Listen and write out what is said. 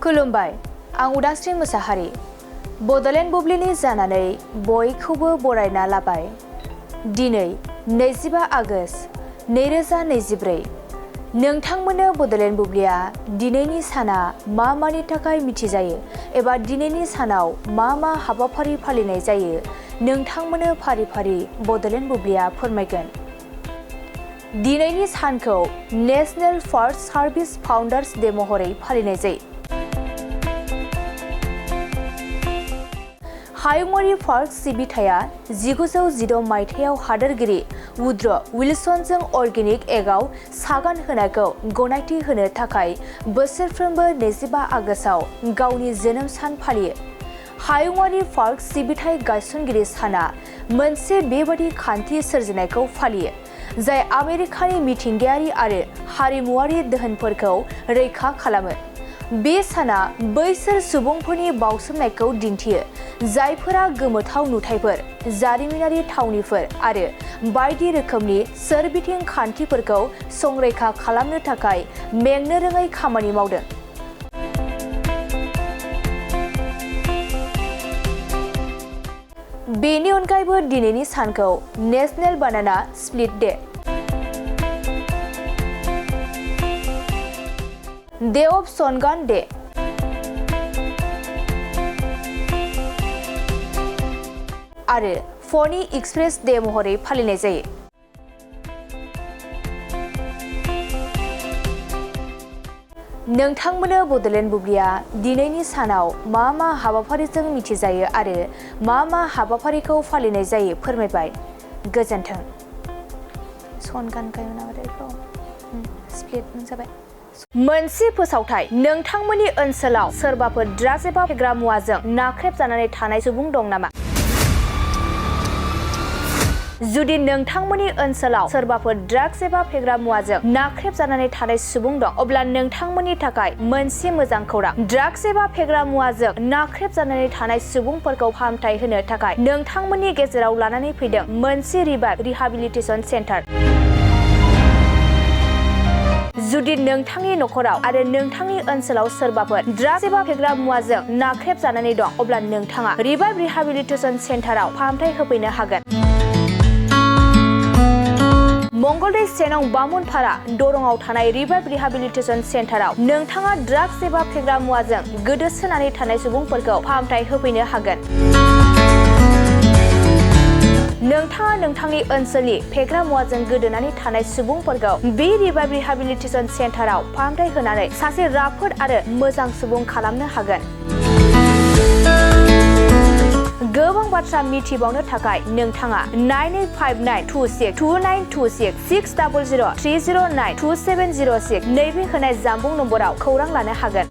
खुलुमबाय, आं उदांस्रि मुसाहारि। बड'लेण्ड बुब्लिनि जानानै बयखौबो बरायना लाबाय। दिनै 25 आगस्ट 2024। नोंथांमोननो बड'लेण्ड बुब्लिया दिनैनि साना मा मानि थाखाय मिथिजायो एबा दिनैनि सानाव मा हाबाफारि फालिनाय जायो नोंथांमोननो फारि फारि बड'लेण्ड बुब्लिया फोरमायगोन। दिनैनि सानखौ national forest service founders day महरै फालिनाय जायो। हायुङारि पार्क सिबिथाया 1916 मायथाइयाव हादोरगिरि वुड्र' विल्सनजों अर्गेनिक एक्टआव सागान होनायखौ गनायथि होनो थाखाय बोसोरफ्रोमबो 25 आगस्टआव गावनि जोनोम सान फालियो। हायुङारि पार्क सिबिथाय गायसनगिरि साना मोनसे बेबादि खान्थि सोरजिनायखौ फालियो, जाय आमेरिकानि मिथिंगायारि आरो हारिमुआरि दोहोनफोरखौ रैखा खालामो। बे साना बैसोर सुबुंफोरनि बाउसोमनायखौ दिन्थियो, जायफोरा गोमोथाव नुथायफोर, जारिमिनारि थावनिफोर आरो बायदि रोखोमनि सोरबिथिं खान्थिफोरखौ संरैखा खालामनो थाखाय मेंनो रोङै खामानि मावदों। बेनि अनगायैबो दिनैनि सानखौ national banana split day, day of सनगान डे आरो फनी एक्सप्रेस डे महरै फालिनाय जायो। नोंथांमोननो बड'लेण्ड बुब्लिया दिनैनि सानाव मा हाबाफारिजों मिथिजायो आरो मा हाबाफारिखौ फालिनाय जायो फोरमायबाय। गोजोन्थों। सनगान जाबाय। मोनसे फोसावथाय, नोंथांमोननि ओनसोलाव सोरबाफोर ड्राग्स एबा फेग्रा मुवाजों नाख्रेबजानानै थानाय सुबुं दं नामा? जुदि नोंथांमोननि ओनसोलाव सोरबाफोर ड्राग्स एबा फेग्रा मुवाजों नाख्रेबजानानै थानाय सुबुं दं, अब्ला नोंथांमोननि थाखाय मोनसे मोजां खौरां। ड्राग्स एबा फेग्रा मुवाजों नाख्रेबजानानै थानाय सुबुंफोरखौ फाहामथाय होनो थाखाय नोंथांमोननि गेजेराव लानानै फैदों मोनसे रिभाइभ रिहाबिलिटेसन सेन्टार। जुदि नोंथांनि नखराव आरो नोंथांनि ओनसोलाव सोरबाफोर ड्राग्स एबा फेग्रा मुवाजों नाख्रेबजानानै दं, अब्ला नोंथाङा रिभाइभ रिहाबिलिटेसन सेन्टाराव फाहामथाय होफैनो हागोन। मंगलदै सेनं बामुनपारा दरंआव थानाय रिभाइभ रिहाबिलिटेसन सेन्टाराव नोंथाङा ड्राग्स एबा फेग्रा मुवाजों गोदोसोनानै थानाय सुबुंफोरखौ फाहामथाय होफैनो हागोन। नोंथाङा नोंथांनि ओनसोलनि फेग्रा मुवाजों गोदोनानै थानाय सुबुंफोरखौ बे रिभाइभ रिहाबिलिटेसन सेन्टाराव फाहामथाय होनानै सासे राफोद आरो मोजां सुबुं खालामनो हागोन। गोबां बाथ्रा मिथिबावनो थाखाय नोंथाङा 9859262926 60030927006 नैबे होनाय जानबुं नम्बराव खौरां लानो हागोन।